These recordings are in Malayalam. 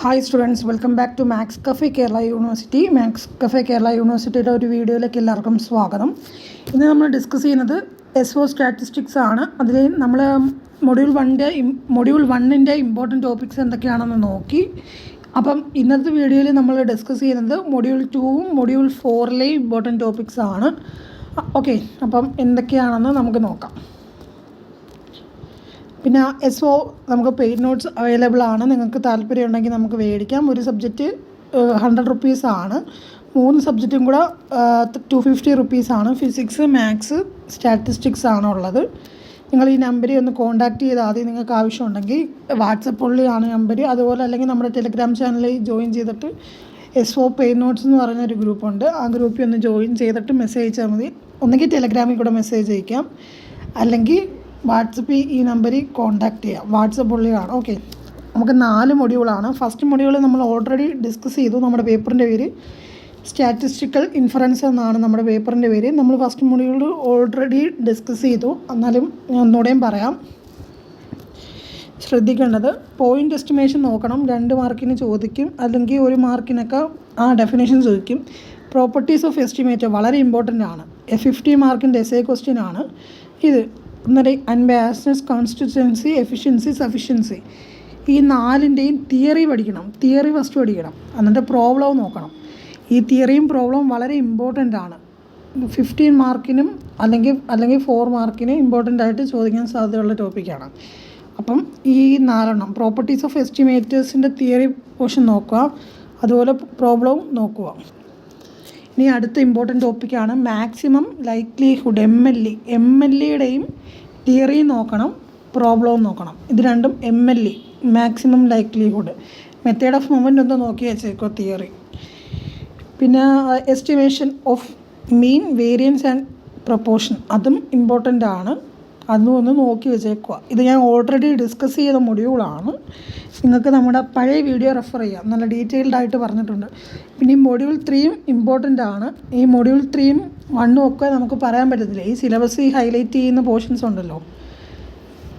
Hi students, welcome back to maths cafe Kerala university. Maths cafe Kerala യൂണിവേഴ്സിറ്റിയുടെ ഒരു വീഡിയോയിലേക്ക് എല്ലാവർക്കും സ്വാഗതം. ഇന്ന് നമ്മൾ ഡിസ്കസ് ചെയ്യുന്നത് SO സ്റ്റാറ്റിസ്റ്റിക്സ് ആണ്. അതിൽ നമ്മൾ മൊഡ്യൂൾ വണ്ണിൻ്റെ ഇമ്പോർട്ടൻറ്റ് ടോപ്പിക്സ് എന്തൊക്കെയാണെന്ന് നോക്കി. അപ്പം ഇന്നത്തെ വീഡിയോയിൽ നമ്മൾ ഡിസ്കസ് ചെയ്യുന്നത് മൊഡ്യൂൾ 2ഉം മൊഡ്യൂൾ 4ലെയും ഇമ്പോർട്ടൻറ്റ് ടോപ്പിക്സ് ആണ്. ഓക്കെ, അപ്പം എന്തൊക്കെയാണെന്ന് നമുക്ക് നോക്കാം. പിന്നെ SO നമുക്ക് പെയ്ഡ് നോട്ട്സ് അവൈലബിൾ ആണ്. നിങ്ങൾക്ക് താല്പര്യം ഉണ്ടെങ്കിൽ നമുക്ക് മേടിക്കാം. ഒരു സബ്ജക്റ്റ് 100 റുപ്പീസാണ്. 3 സബ്ജക്റ്റും കൂടെ 250 റുപ്പീസാണ്. ഫിസിക്സ്, മാത്സ്, സ്റ്റാറ്റിസ്റ്റിക്സ് ആണ് ഉള്ളത്. നിങ്ങൾ ഈ നമ്പറിൽ ഒന്ന് കോൺടാക്റ്റ് ചെയ്താൽ മതി. നിങ്ങൾക്ക് ആവശ്യമുണ്ടെങ്കിൽ വാട്സപ്പ് ഉള്ളിലാണ് നമ്പർ. അതുപോലെ അല്ലെങ്കിൽ നമ്മുടെ ടെലിഗ്രാം ചാനലിൽ ജോയിൻ ചെയ്തിട്ട് SO പെയ്ഡ് നോട്ട്സ് എന്ന് പറയുന്നൊരു ഗ്രൂപ്പുണ്ട്. ആ ഗ്രൂപ്പിൽ ഒന്ന് ജോയിൻ ചെയ്തിട്ട് മെസ്സേജ് അയച്ചാൽ മതി. ഒന്നുകിൽ ടെലിഗ്രാമിൽ കൂടെ മെസ്സേജ് അയക്കാം, അല്ലെങ്കിൽ വാട്സപ്പിൽ ഈ നമ്പറിൽ കോൺടാക്റ്റ് ചെയ്യാം. വാട്സപ്പ് ഉള്ളിലാണ്. ഓക്കെ, നമുക്ക് 4 മൊഡ്യൂളാണ്. ഫസ്റ്റ് മൊഡ്യൂൾ നമ്മൾ ഓൾറെഡി ഡിസ്കസ് ചെയ്തു. നമ്മുടെ പേപ്പറിൻ്റെ പേര് സ്റ്റാറ്റിസ്റ്റിക്കൽ ഇൻഫറൻസ് എന്നാണ് നമ്മുടെ പേപ്പറിൻ്റെ പേര്. നമ്മൾ ഫസ്റ്റ് മൊഡ്യൂൾ ഓൾറെഡി ഡിസ്കസ് ചെയ്തു. എന്നാലും ഞാൻ ഒന്നുകൂടെയും പറയാം. ശ്രദ്ധിക്കേണ്ടത് പോയിൻ്റ് എസ്റ്റിമേഷൻ നോക്കണം. 2 മാർക്കിന് ചോദിക്കും, അല്ലെങ്കിൽ 1 മാർക്കിനൊക്കെ ആ ഡെഫിനേഷൻ ചോദിക്കും. പ്രോപ്പർട്ടീസ് ഓഫ് എസ്റ്റിമേറ്റ് വളരെ ഇമ്പോർട്ടൻ്റ് ആണ്. 50 മാർക്കിൻ്റെ എസ്സേ ക്വസ്റ്റ്യൻ ആണ് ഇത്. അന്നേരം അൺബയാസ്ഡ്നെസ്, കോൺസിസ്റ്റൻസി, എഫിഷ്യൻസി, സഫിഷ്യൻസി, ഈ 4ൻ്റെയും തിയറി പഠിക്കണം. തിയറി ഫസ്റ്റ് പഠിക്കണം, എന്നിട്ട് പ്രോബ്ലവും നോക്കണം. ഈ തിയറിയും പ്രോബ്ലവും വളരെ ഇമ്പോർട്ടൻ്റ് ആണ്. 15 മാർക്കിനും അല്ലെങ്കിൽ 4 മാർക്കിന് ഇമ്പോർട്ടൻ്റ് ആയിട്ട് ചോദിക്കാൻ സാധ്യതയുള്ള ടോപ്പിക്കാണ്. അപ്പം ഈ 4 പ്രോപ്പർട്ടീസ് ഓഫ് എസ്റ്റിമേറ്റേഴ്സിൻ്റെ തിയറി പോർഷൻ നോക്കുക, അതുപോലെ പ്രോബ്ലവും നോക്കുക. ഇനി അടുത്ത ഇമ്പോർട്ടൻ്റ് ടോപ്പിക്കാണ് മാക്സിമം ലൈക്ലിഹുഡ്, MLEയുടെയും തിയറിയും നോക്കണം, പ്രോബ്ലവും നോക്കണം. ഇത് രണ്ടും MLE, maximum likelihood. Method of movement ഒന്ന് നോക്കി വെച്ചേക്കോ, തിയറി. പിന്നെ estimation of mean, variance and proportion, അതും ഇമ്പോർട്ടൻ്റ് ആണ്. അതും ഒന്ന് നോക്കി വെച്ചേക്കുക. ഇത് ഞാൻ ഓൾറെഡി ഡിസ്കസ് ചെയ്ത മൊഡ്യൂളാണ്. നിങ്ങൾക്ക് നമ്മുടെ പഴയ വീഡിയോ റെഫർ ചെയ്യാം, നല്ല ഡീറ്റെയിൽഡ് ആയിട്ട് പറഞ്ഞിട്ടുണ്ട്. പിന്നെ ഈ മൊഡ്യൂൾ 3യും ഇമ്പോർട്ടൻ്റ് ആണ്. ഈ മൊഡ്യൂൾ 3യും 1ഉം ഒക്കെ നമുക്ക് പറയാൻ പറ്റത്തില്ല. ഈ സിലബസ് ഹൈലൈറ്റ് ചെയ്യുന്ന പോർഷൻസ് ഉണ്ടല്ലോ,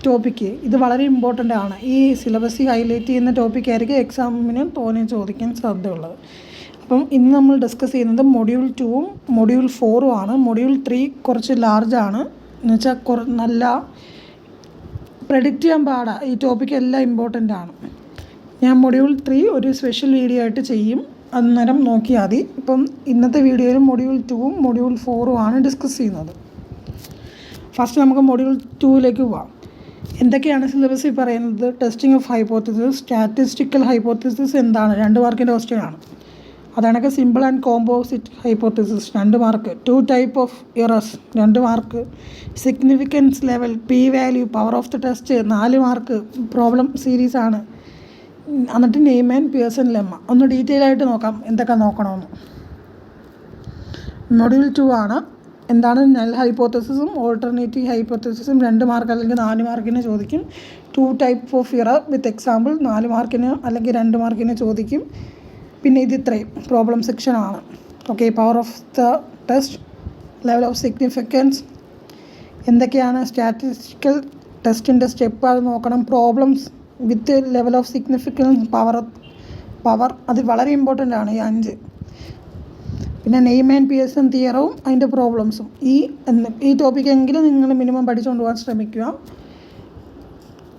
ടോപ്പിക്ക്, ഇത് വളരെ ഇമ്പോർട്ടൻ്റ് ആണ്. ഈ സിലബസ് ഹൈലൈറ്റ് ചെയ്യുന്ന ടോപ്പിക്കായിരിക്കും എക്സാമിന് തോനെ ചോദിക്കാൻ സാധ്യതയുള്ളത്. അപ്പം ഇന്ന് നമ്മൾ ഡിസ്കസ് ചെയ്യുന്നത് മൊഡ്യൂൾ 2ഉം മൊഡ്യൂൾ 4ഉം ആണ്. മൊഡ്യൂൾ 3 കുറച്ച് ലാർജാണ്, എന്നുവെച്ചാൽ നല്ല പ്രെഡിക്റ്റ് ചെയ്യാൻ പാടാണ്. ഈ ടോപ്പിക്ക് എല്ലാം ഇമ്പോർട്ടൻ്റ് ആണ്. ഞാൻ മൊഡ്യൂൾ 3 ഒരു സ്പെഷ്യൽ വീഡിയോ ആയിട്ട് ചെയ്യും, അന്നേരം നോക്കിയാൽ മതി. ഇപ്പം ഇന്നത്തെ വീഡിയോയിൽ മൊഡ്യൂൾ 2ഉം മൊഡ്യൂൾ 4ഉം ആണ് ഡിസ്കസ് ചെയ്യുന്നത്. ഫസ്റ്റ് നമുക്ക് മൊഡ്യൂൾ 2ലേക്ക് പോവാം. എന്തൊക്കെയാണ് സിലബസിൽ പറയുന്നത്? Testing of hypothesis, statistical hypothesis എന്താണ്? 2 മാർക്കിൻ്റെ ക്വസ്റ്റ്യൻ ആണ്. അതാണൊക്കെ simple and composite hypothesis 2 mark. 2 type of errors 2 mark. Significance level, p value, power of the test 4 mark. Problem series ആണ്. എന്നിട്ട് നെയിം ആൻഡ് പിയേഴ്സൺ ലെമ്മ. ഒന്ന് ഡീറ്റെയിൽ ആയിട്ട് നോക്കാം എന്തൊക്കെ നോക്കണമെന്ന്. മൊഡ്യൂൾ 2 ആണ്. എന്താണ് നൽ ഹൈപ്പോത്തിസിസും ഓൾട്ടർനേറ്റീവ് ഹൈപ്പോത്തിസിസും 2 മാർക്ക് അല്ലെങ്കിൽ 4 മാർക്കിന് ചോദിക്കും. 2 type of error with example 4 മാർക്കിന് അല്ലെങ്കിൽ 2 മാർക്കിന് ചോദിക്കും. പിന്നെ ഇത് ഇത്രയും പ്രോബ്ലം സെക്ഷനാണ്. Okay, power of the test, level of significance, എന്തൊക്കെയാണ് സ്റ്റാറ്റിസ്റ്റിക്കൽ ടെസ്റ്റിൻ്റെ സ്റ്റെപ്പ്, അത് നോക്കണം. Problems with level of significance, power അത് വളരെ ഇമ്പോർട്ടൻ്റ് ആണ്, ഈ 5. പിന്നെ നെയിം ആൻഡ് പിയേഴ്സൺ തിയറവും അതിൻ്റെ പ്രോബ്ലംസും. ഈ ടോപ്പിക്കെങ്കിലും നിങ്ങൾ മിനിമം പഠിച്ചുകൊണ്ട് പോകാൻ ശ്രമിക്കുക.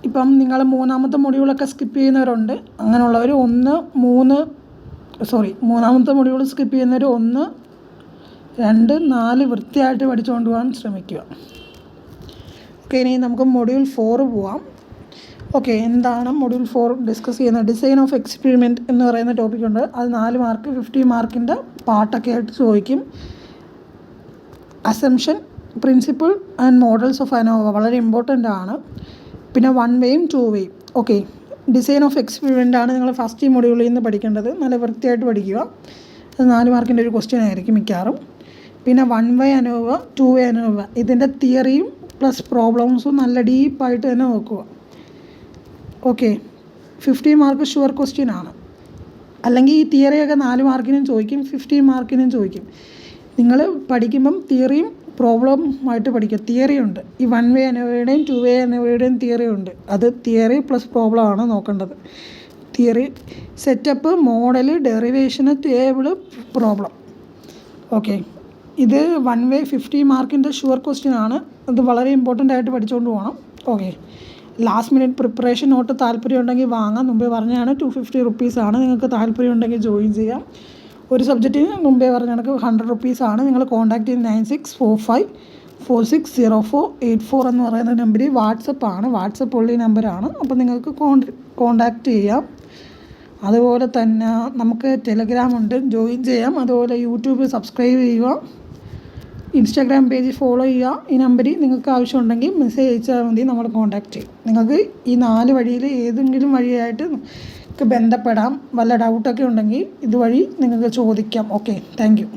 ഇപ്പം നിങ്ങൾ 3ാമത്തെ മൊഡ്യൂളൊക്കെ സ്കിപ്പ് ചെയ്യുന്നവരുണ്ട്. അങ്ങനെയുള്ളവർ 3ാമത്തെ മൊഡ്യൂൾ സ്കിപ്പ് ചെയ്യുന്നവർ 1, 2, 4 വൃത്തിയായിട്ട് പഠിച്ചുകൊണ്ട് പോകാൻ ശ്രമിക്കുക. ഓക്കെ, ഇനി നമുക്ക് മൊഡ്യൂൾ 4 പോവാം. ഓക്കെ, എന്താണ് മൊഡ്യൂൾ 4 ഡിസ്കസ് ചെയ്യുന്നത്? ഡിസൈൻ ഓഫ് എക്സ്പെരിമെൻറ്റ് എന്ന് പറയുന്ന ടോപ്പിക്കുണ്ട്. അത് 4 മാർക്ക്, 50 മാർക്കിൻ്റെ പാർട്ടൊക്കെ ആയിട്ട് ചോദിക്കും. Assumption, principle and models of ANOVA വളരെ ഇമ്പോർട്ടൻ്റ് ആണ്. പിന്നെ 1 വേയും 2 വേയും. ഓക്കെ, ഡിസൈൻ ഓഫ് എക്സ്പെരിമെൻ്റ് ആണ് നിങ്ങൾ ഫസ്റ്റ് മൊഡ്യൂളിൽ നിന്ന് പഠിക്കേണ്ടത്. നല്ല വൃത്തിയായിട്ട് പഠിക്കുക. അത് 4 മാർക്കിൻ്റെ ഒരു ക്വസ്റ്റ്യൻ ആയിരിക്കും മിക്കവാറും. പിന്നെ 1 വേ അനോവ, 2 വേ അനോവ, ഇതിൻ്റെ തിയറിയും പ്ലസ് പ്രോബ്ലംസും നല്ല ഡീപ്പായിട്ട് തന്നെ നോക്കുക. ഓക്കെ, 50 മാർക്ക് ഷുവർ ക്വസ്റ്റ്യൻ ആണ്. അല്ലെങ്കിൽ ഈ തിയറിയൊക്കെ 4 മാർക്കിനും ചോദിക്കും, 15 മാർക്കിനും ചോദിക്കും. നിങ്ങൾ പഠിക്കുമ്പം തിയറിയും പ്രോബ്ലമായിട്ട് പഠിക്കുക. തിയറി ഉണ്ട്. ഈ 1 വേ അനോവയുടെയും 2 വേ അനോവയുടെയും തിയറി ഉണ്ട്. അത് തിയറി പ്ലസ് പ്രോബ്ലമാണ് നോക്കേണ്ടത്. Theory, setup, model, derivation, table, problem. Okay, ഇത് 1 വേ 50 മാർക്കിൻ്റെ ഷുവർ ക്വസ്റ്റ്യൻ ആണ്. ഇത് വളരെ ഇമ്പോർട്ടൻ്റ് ആയിട്ട് പഠിച്ചുകൊണ്ട് പോകണം. Okay, last minute preparation note താല്പര്യം ഉണ്ടെങ്കിൽ വാങ്ങാം. മുമ്പേ പറഞ്ഞതാണ് 250 റുപ്പീസാണ്. നിങ്ങൾക്ക് താല്പര്യം ഉണ്ടെങ്കിൽ ജോയിൻ ചെയ്യാം. ഒരു സബ്ജക്റ്റിന് മുമ്പേ പറഞ്ഞ കണക്ക് 100 റുപ്പീസാണ്. നിങ്ങൾ കോൺടാക്ട് ചെയ്ത് 9645460484 എന്ന് പറയുന്ന നമ്പറിൽ വാട്സപ്പാണ്. വാട്സപ്പ് ഉള്ള നമ്പറാണ്. അപ്പോൾ നിങ്ങൾക്ക് കോൺടാക്റ്റ് ചെയ്യാം. അതുപോലെ തന്നെ നമുക്ക് ടെലഗ്രാം ഉണ്ട്, ജോയിൻ ചെയ്യാം. അതുപോലെ യൂട്യൂബ് സബ്സ്ക്രൈബ് ചെയ്യുക, ഇൻസ്റ്റാഗ്രാം പേജ് ഫോളോ ചെയ്യുക. ഈ നമ്പറിൽ നിങ്ങൾക്ക് ആവശ്യമുണ്ടെങ്കിൽ മെസ്സേജ് അയച്ചാൽ മതി, നമ്മൾ കോൺടാക്റ്റ് ചെയ്യും. നിങ്ങൾക്ക് ഈ 4 വഴിയിൽ ഏതെങ്കിലും വഴിയായിട്ട് നിങ്ങൾക്ക് ബന്ധപ്പെടാം. വല്ല ഡൗട്ടൊക്കെ ഉണ്ടെങ്കിൽ ഇതുവഴി നിങ്ങൾക്ക് ചോദിക്കാം. Okay, thank you.